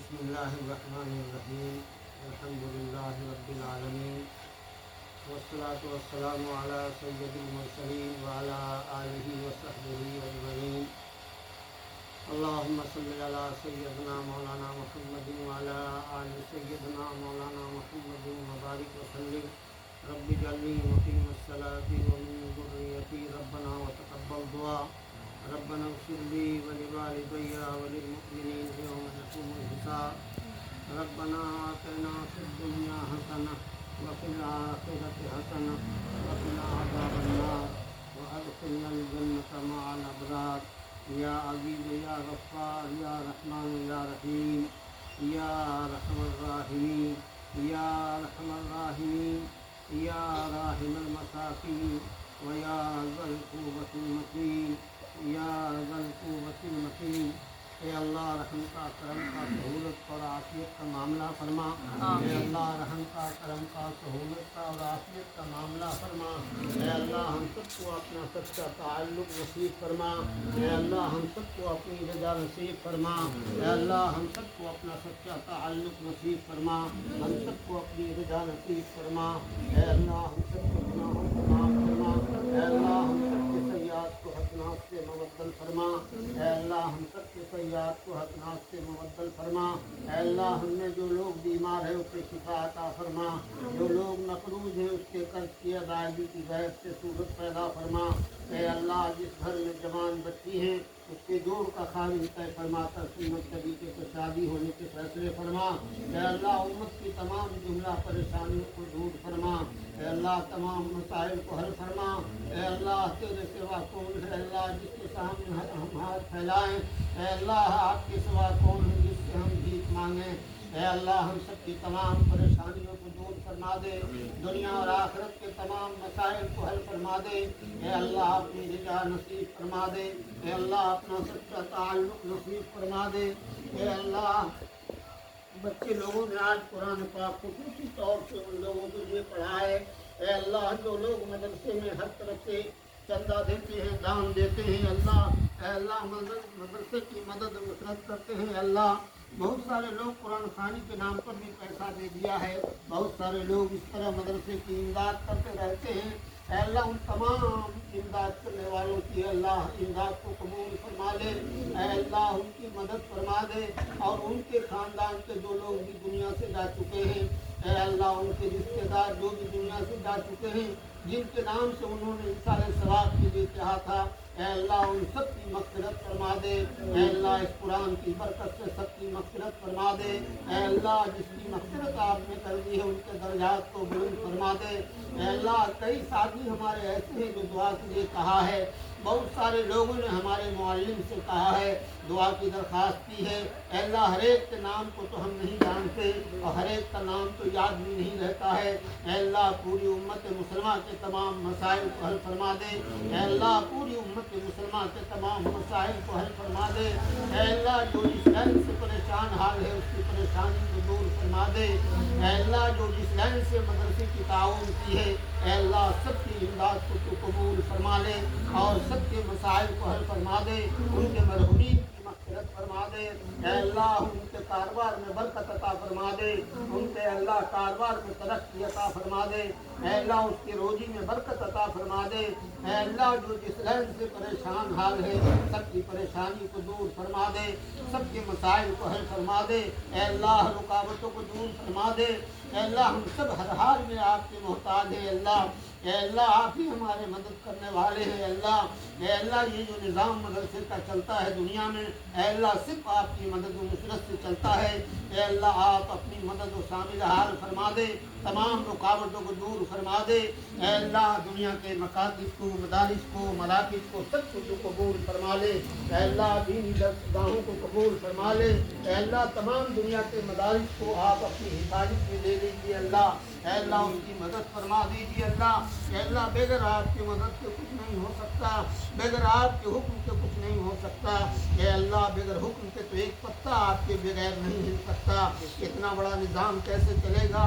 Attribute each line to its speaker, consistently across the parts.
Speaker 1: بسم اللہ الرحمن الرحیم الحمد للہ رب العالمین والصلاة والسلام علی سید المرسلین وعلی آلہ وصحبہ اجمعین اللہم صلی علی سیدنا مولانا محمد وعلی آل سیدنا مولانا محمد وبارک وسلم رب اجعلنی مقیم الصلاۃ ومن ذریتی ربنا وتقبل دعا ربنا اغفر لي ولوالدي وللمؤمنين يوم يقوم الحساب ربنا آتنا في الدنيا حسنة وفي الآخرة حسنة وقنا عذاب النار وأدخلنا الجنة مع الأبرار يا عزيز يا غفار يا رحمن يا رحيم يا أرحم الراحمين يا أرحم الراحمين يا راحم المساكين ويا ذا القوة المتين یا ذا القوة المتین اے اللہ رحم کا کرم کا سہولت اور عافیت کا معاملہ فرما اے اللہ رحم کا کرم کا سہولت کا اور عافیت کا معاملہ فرما اے اللہ ہم سب کو اپنا سچا تعلق نصیب فرما اے اللہ ہم سب کو اپنی رضا نصیب فرما اے اللہ ہم سب کو اپنا سچا تعلق نصیب فرما ہم سب کو اپنی رضا نصیب فرما اے اللہ ہم سب کو گناہوں کو معاف فرما اے اللہ ہم سب کے سیئات کو حسنات سے مبدل فرما اے اللہ ہم سب کے سیئات کو حسنات سے مبدل فرما اے اللہ ہم نے جو لوگ بیمار ہے اس کے شفا عطا فرما جو لوگ مقروض ہیں اس کے قرض کی ادائیگی کی غیب سے صورت پیدا فرما اے اللہ جس گھر میں جوان بچی ہیں اس کے جوڑ کا خالص طے فرما کر سنت طریقے سے شادی ہونے کے فیصلے فرما اے اللہ امت کی تمام جملہ پریشانیوں کو دور فرما اے اللہ تمام مسائل کو حل فرما اے اللہ تیرے سوا کون ہے اللہ جس کے سامنے ہم ہاتھ پھیلائیں اے اللہ آپ کے سوا کون ہے جس سے ہم بھیک مانگیں اے اللہ ہم سب کی تمام پریشانیوں کو دور فرما دے دنیا اور آخرت کے تمام مسائل کو حل فرما دے اے اللہ اپنی رضا نصیب فرما دے اے اللہ اپنا سچا تعلق نصیب فرما دے اے اللہ بچے لوگوں نے آج قرآن پاک خصوصی طور سے ان لوگوں کے لیے پڑھا ہے اے اللہ جو لوگ مدرسے میں ہر طرف سے چندہ دیتے ہیں دان دیتے ہیں اللہ اے اللہ مدرسے کی مدد نصرت کرتے ہیں اللہ بہت سارے لوگ قرآن خوانی کے نام پر بھی پیسہ دے دیا ہے بہت سارے لوگ اس طرح مدرسے کی امداد کرتے رہتے ہیں اے اللہ ان تمام امداد کرنے والوں کی اللہ امداد کو قبول فرما لے اے اللہ ان کی مدد فرما دے اور ان کے خاندان کے جو لوگ بھی دنیا سے جا چکے ہیں اے اللہ ان کے رشتے دار جو بھی دنیا سے جا چکے ہیں جن کے نام سے انہوں نے اِنسان ثواب کے لیے کہا تھا اے اللہ ان سب کی مغفرت فرما دے اے اللہ اس قرآن کی برکت سے سب کی مغفرت فرما دے اے اللہ جس کی مغفرت آپ نے کر دی ہے ان کے درجات کو بلند فرما دے اے اللہ کئی ساتھی ہمارے ایسے ہیں جو دعا کے لیے کہا ہے بہت سارے لوگوں نے ہمارے معلم سے کہا ہے دعا کی درخواست کی ہے اے اللہ ہر ایک کے نام کو تو ہم نہیں جانتے اور ہر ایک کا نام تو یاد بھی نہیں رہتا ہے اے اللہ پوری امت مسلمہ کے تمام مسائل کو حل فرما دے اے اللہ پوری امت مسلمہ کے تمام مسائل کو حل فرما دے اے اللہ جو جس لائن سے پریشان حال ہے اس کی پریشانی کو دور فرما دے اے اللہ جو جس لائن سے مدرسے کی تعاون کی ہے اے اللہ سب کی امداد کو تو قبول فرما لے اور سب کے مسائل کو حل فرما دے ان کے مرحومین کی مغفرت فرما دے اے اللہ ان کے کاروبار میں برکت عطا فرما دے ان کے اللہ کاروبار میں ترقی عطا فرما دے اے اللہ اس کی روزی میں برکت عطا فرما دے اے اللہ جو جس لائن سے پریشان حال ہے سب کی پریشانی کو دور فرما دے سب کے مسائل کو حل فرما دے اے اللہ رکاوٹوں کو دور فرما دے اے اللہ ہم سب ہر حال میں آپ کے محتاج ہیں اے اللہ آپ ہی ہمارے مدد کرنے والے ہیں اے اللہ یہ جو نظام مدرسے کا چلتا ہے دنیا میں اے اللہ صرف آپ کی مدد و نصرت سے چلتا ہے اے اللہ آپ اپنی مدد و شامل حال فرما دے تمام رکاوٹوں کو دور فرما دے اے اللہ دنیا کے مکاتب کو مدارس کو مراکز کو سب کو قبول فرما لے اے اللہ دینی درسگاہوں کو قبول فرما لے اے اللہ تمام دنیا کے مدارس کو آپ اپنی حفاظت میں لے لیجیے اللہ اے اللہ اس کی مدد فرما دیجیے اے اللہ بغیر آپ کی مدد کے کچھ نہیں ہو سکتا بغیر آپ کے حکم کے کچھ نہیں ہو سکتا اے اللہ بغیر حکم کے تو ایک پتا آپ کے بغیر نہیں ہل سکتا اتنا بڑا نظام کیسے چلے گا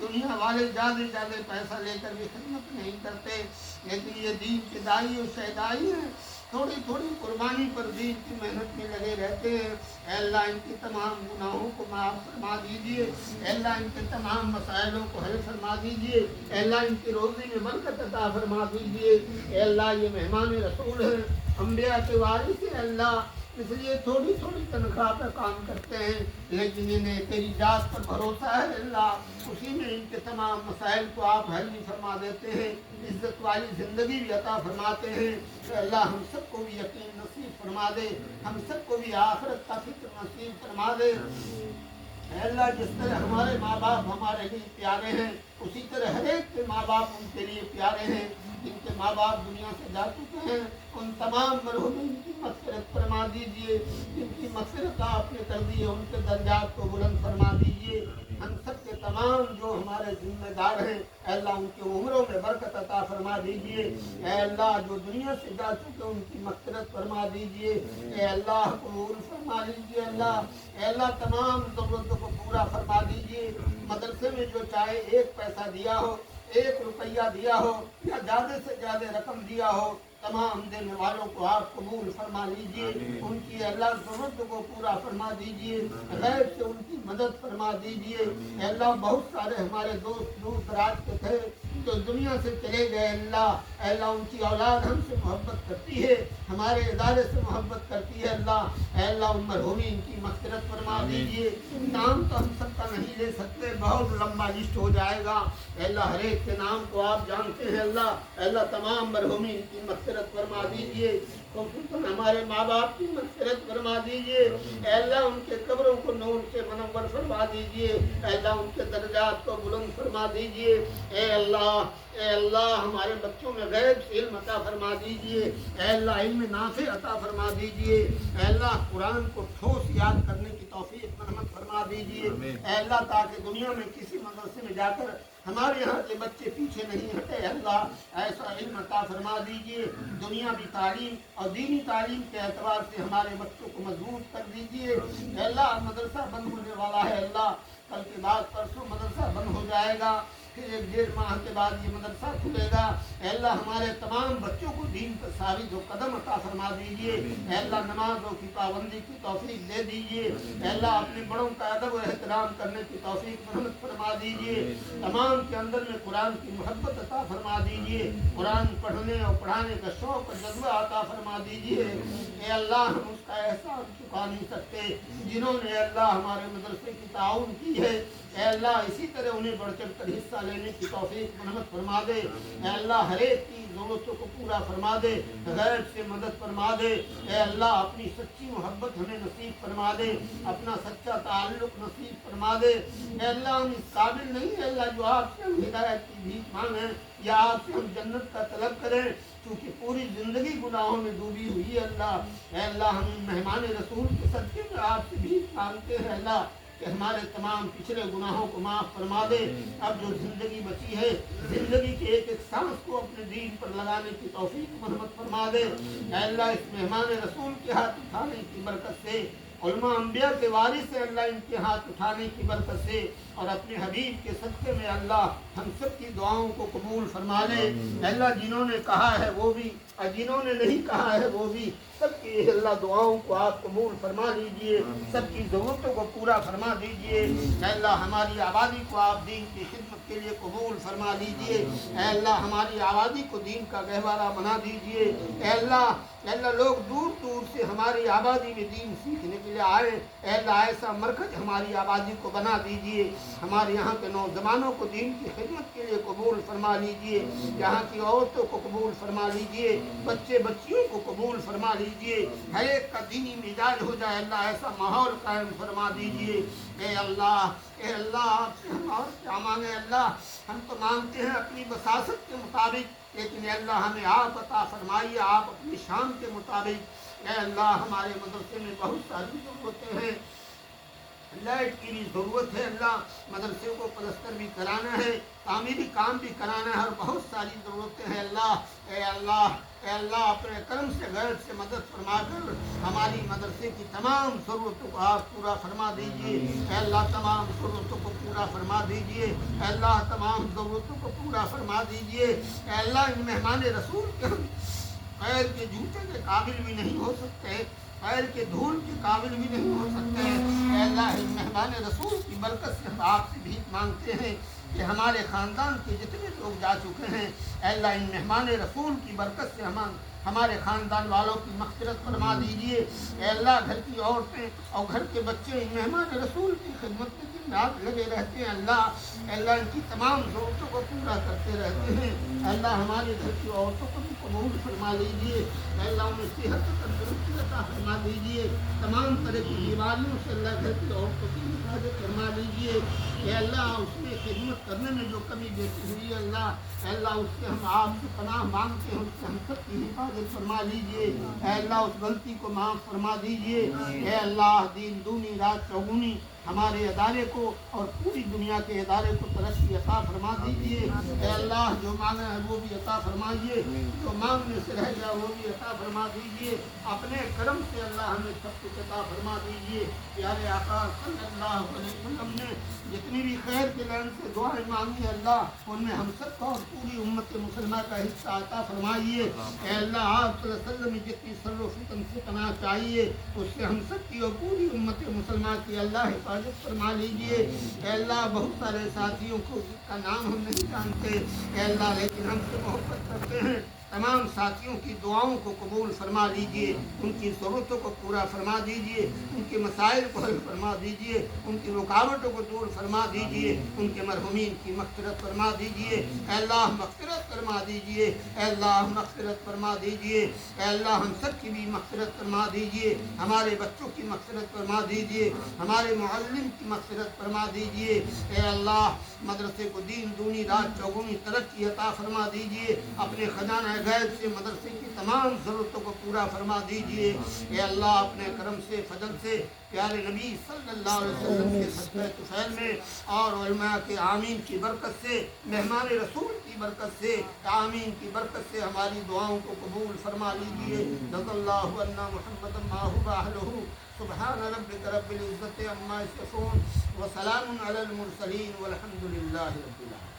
Speaker 1: دنیا والے زیادہ زیادہ پیسہ لے کر بھی خدمت نہیں کرتے، لیکن یہ دین کے دائی اور شہدائی ہیں، تھوڑی تھوڑی قربانی پر دین کی محنت میں لگے رہتے ہیں۔ اے اللہ ان کے تمام گناہوں کو معاف فرما دیجیے، اے اللہ ان کے تمام مسائلوں کو حل فرما دیجیے، اے اللہ ان کی روزی میں برکت عطا فرما دیجیے۔ اے اللہ یہ مہمان رسول ہیں، انبیاء کے وارث ہیں، اللہ اس لیے تھوڑی تھوڑی تنخواہ پر کام کرتے ہیں، لیکن انہیں تیری ذات پر بھروسہ ہے اللہ، اسی میں ان کے تمام مسائل کو آپ حل بھی فرما دیتے ہیں، عزت والی زندگی بھی عطا فرماتے ہیں۔ کہ اللہ ہم سب کو بھی یقین نصیب فرما دے، ہم سب کو بھی آخرت کا فکر نصیب فرما دے۔ اے اللہ جس طرح ہمارے ماں باپ ہمارے لیے پیارے ہیں، اسی طرح ہر ایک کے ماں باپ ان کے لیے پیارے ہیں۔ جن کے ماں باپ دنیا سے جا چکے ہیں ان تمام مرحومین کی مغفرت فرما دیجیے، جن کی مغفرت آپ نے کر دی ہے ان کے درجات کو بلند فرما دیجیے۔ ہم سب کے تمام جو ہمارے ذمہ دار ہیں اے اللہ ان کی عمروں میں برکت عطا فرما دیجیے۔ اے اللہ جو دنیا سے جا چکے ان کی مغفرت فرما دیجیے۔ اے اللہ قبول فرما لیجیے اللہ، اے اللہ تمام ضرورتوں کو پورا فرما دیجیے۔ مدرسے میں جو چاہے ایک پیسہ دیا ہو، ایک روپیہ دیا ہو یا زیادہ سے زیادہ رقم دیا ہو، تمام دینے والوں کو آپ قبول فرما لیجیے، ان کی اللہ ضرورت کو پورا فرما دیجیے، غیب سے ان کی مدد فرما دیجیے۔ اے اللہ بہت سارے ہمارے دوست دور دراز کے تھے جو دنیا سے چلے گئے، اللہ اے اللہ ان کی اولاد ہم سے محبت کرتی ہے، ہمارے ادارے سے محبت کرتی ہے، اللہ اے اللہ ان مرحومین کی مغفرت فرما دیجیے۔ نام تو ہم سب کا نہیں لے سکتے، بہت لمبا لسٹ ہو جائے گا، اے اللہ ہر ایک کے نام کو آپ جانتے ہیں، اللہ اے اللہ تمام مرحومین کی مغفرت فرما دیجیے، خصوصاً ہمارے ماں باپ کی مغفرت فرما دیجیے۔ اے اللہ ان کے قبروں کو نور سے منور فرما دیجیے، اے اللہ ان کے درجات کو بلند فرما دیجیے۔ اے اللہ ہمارے بچوں میں غیب سے علم عطا فرما دیجیے، اے اللہ علم نافع عطا فرما دیجیے، اے اللہ قرآن کو ٹھوس یاد کرنے کی توفیق مرحمت فرما دیجیے، اے اللہ تاکہ دنیا میں کسی مدرسے میں جا کر ہمارے یہاں کے بچے پیچھے نہیں ہٹے، اللہ ایسا علم عطا فرما دیجیے۔ دنیاوی تعلیم اور دینی تعلیم کے اعتبار سے ہمارے بچوں کو مضبوط کر دیجیے۔ اے اللہ مدرسہ بند ہونے والا ہے، اللہ کل کے بعد پرسوں مدرسہ بند ہو جائے گا، پھر 1.5 ماہ کے بعد یہ مدرسہ کھلے گا۔ اے اللہ ہمارے تمام بچوں کو دین پر ثابت و قدم عطا فرما دیجیے، اے اللہ نمازوں کی پابندی کی توفیق دے دیجیے، اے اللہ اپنے بڑوں کا ادب و احترام کرنے کی توفیق مرحمت فرما دیجیے، تمام کے اندر میں قرآن کی محبت عطا فرما دیجیے، قرآن پڑھنے اور پڑھانے کا شوق اور جذبہ عطا فرما دیجیے۔ اے اللہ ہم اس کا احسان چکا نہیں سکتے جنہوں نے اے اللہ ہمارے مدرسے کی تعاون کی ہے، اے اللہ اسی طرح انہیں بڑھ چڑھ کر حصہ لینے کی توفیق مرحمت فرما دے، اے اللہ ہر ایک کی ضرورتوں کو پورا فرما دے، غیر سے مدد فرما دے، اے اللہ اپنی سچی محبت ہمیں نصیب فرما دے، اپنا سچا تعلق نصیب فرما دے۔ اے اللہ ہم اس قابل نہیں ہے اللہ جو آپ سے ہم ہدایت کی بھیک مانگیں یا آپ سے ہم جنت کا طلب کریں، کیونکہ پوری زندگی گناہوں میں ڈوبی ہوئی ہے اللہ۔ اے اللہ ہم مہمان رسول کے صدقے میں آپ سے بھیک مانگتے ہیں اللہ کہ ہمارے تمام پچھلے گناہوں کو معاف فرما دے، اب جو زندگی بچی ہے زندگی کے ایک ایک سانس کو اپنے دین پر لگانے کی توفیق مرحمت فرما دے۔ اے اللہ اس مہمان رسول کے ہاتھ اٹھانے کی برکت سے، علماء انبیاء کے وارث سے اللہ ان کے ہاتھ اٹھانے کی برکت سے اور اپنے حبیب کے صدقے میں اللہ ہم سب کی دعاؤں کو قبول فرما لے۔ اے اللہ جنہوں نے کہا ہے وہ بھی اور جنہوں نے نہیں کہا ہے وہ بھی، سب کی اللہ دعاؤں کو آپ قبول فرما لیجئے، سب کی ضرورتوں کو پورا فرما دیجئے۔ اے اللہ ہماری آبادی کو آپ دین کی خدمت کے لیے قبول فرما لیجئے، اے اللہ ہماری آبادی کو دین کا گہوارہ بنا دیجئے۔ اے اللہ لوگ دور دور سے ہماری آبادی میں دین سیکھنے کے لیے آئے، اے اللہ ایسا مرکز ہماری آبادی کو بنا دیجئے، ہمارے یہاں کے نوجوانوں کو دین کی خدمت کے لیے قبول فرما لیجئے، یہاں کی عورتوں کو قبول فرما لیجئے، بچے بچیوں کو قبول فرما لیجئے، ہر ایک کا دینی مزاج ہو جائے اللہ ایسا ماحول قائم فرما دیجئے۔ اے اللہ آپ سے ہم اور کیا مانگے اللہ، ہم تو مانگتے ہیں اپنی بساست کے مطابق، لیکن اے اللہ ہمیں آپ عطا فرمائیے آپ اپنی شان کے مطابق۔ اے اللہ ہمارے مدرسے میں بہت ساری ضرورتیں ہیں، لائٹ کی بھی ضرورت ہے اللہ، مدرسے کو پلستر بھی کرانا ہے، تعمیری کام بھی کرانا ہے، اور بہت ساری ضرورتیں ہیں اللہ۔ اے اللہ، اے اللہ اپنے کرم سے غیب سے مدد فرما کر ہماری مدرسے کی تمام ضرورتوں کو آپ پورا فرما دیجئے۔ اے اللہ تمام ضرورتوں کو پورا فرما دیجئے۔ اے اللہ تمام ضرورتوں کو پورا فرما دیجئے۔ اے اللہ ان مہمان رسول کے ہم غیر کے جوتے کے قابل بھی نہیں ہو سکتے، غیر کے دھول کے قابل بھی نہیں ہو سکتے۔ اے اللہ ان مہمان رسول کی برکت سے ہم آپ سے بھیک مانگتے ہیں کہ ہمارے خاندان کے جتنے لوگ جا چکے ہیں، اے اللہ ان مہمان رسول کی برکت سے ہمارے خاندان والوں کی مغفرت فرما دیجئے۔ اے اللہ گھر کی عورتیں اور گھر کے بچے ان مہمان رسول کی خدمت میں دن رات لگے رہتے ہیں اللہ، اے اللہ ان کی تمام ضرورتوں کو پورا کرتے رہتے ہیں۔ اے اللہ ہمارے گھر کی عورتوں کو بھی قبول فرما لیجئے۔ اے اللہ انہیں صحت و تندرستی عطا فرما دیجئے، تمام طرح کی بیماریوں سے اللہ گھر کی عورتوں کی حفاظت فرما لیجئے۔ اے اللہ اس میں خدمت کرنے میں جو کمی بیٹھی ہوئی ہے اللہ، اے اللہ اس سے ہم آپ سے پناہ مانگتے ہیں، اس سے ہم سب کی حفاظت فرما لیجئے۔ اے اللہ اس غلطی کو معاف فرما دیجئے۔ اے اللہ دین دونی رات چوگنی ہمارے ادارے کو اور پوری دنیا کے ادارے کو ترقی عطا فرما دیجئے۔ اے اللہ جو مانگا ہے وہ بھی عطا فرمائیے، جو مانگنے سے رہ گیا وہ بھی عطا فرما دیجئے۔ اپنے کرم سے اللہ ہمیں سب کچھ عطا فرما دیجئے۔ پیارے آقا صلی اللہ علیہ وسلم نے جتنی بھی خیر کے لین سے دعائیں مانگی اللہ، ان میں ہم سب کو اور پوری امت مسلمہ کا حصہ عطا فرمائیے۔ اے اللہ آپ صلی اللہ علیہ وسلم جتنی شر و فتن سے پناہ چاہیے، اس سے ہم سب کی اور پوری امت مسلمہ کی اللہ حفاظت فرما لیجئے۔ اے اللہ بہت سارے ساتھیوں کو جس کا نام ہم نہیں جانتے اے اللہ لیکن ہم سے محبت کرتے ہیں، تمام ساتھیوں کی دعاؤں کو قبول فرما لیجئے، ان کی ضرورتوں کو پورا فرما دیجئے، ان کے مسائل کو حل فرما دیجئے، ان کی رکاوٹوں کو دور فرما دیجئے، ان کے مرحومین کی مغفرت فرما دیجئے۔ اے اللہ مغفرت فرما دیجئے، اے اللہ مغفرت فرما دیجئے، اے اللہ ہم سب کی بھی مغفرت فرما دیجئے، ہمارے بچوں کی مغفرت فرما دیجئے، ہمارے معلم کی مغفرت فرما دیجئے۔ اے اللہ مدرسے کو دین دونی رات چوگنی ترقی عطا فرما دیجئے، اپنے خزانہ غیب سے مدرسے کی تمام ضرورتوں کو پورا فرما دیجئے۔ اے اللہ اپنے کرم سے فضل سے پیارے نبی صلی اللہ علیہ وسلم کے صدقہ طفیل میں اور علماء کے آمین کی برکت سے، مہمان رسول کی برکت سے، آمین کی برکت سے ہماری دعاؤں کو قبول فرما لیجئے۔ رضی اللہ عنہ محمد ماہو اہلہ سبحان ربک رب العزت عما یصفون وسلام علی المرسلین والحمد للہ رب العالمین۔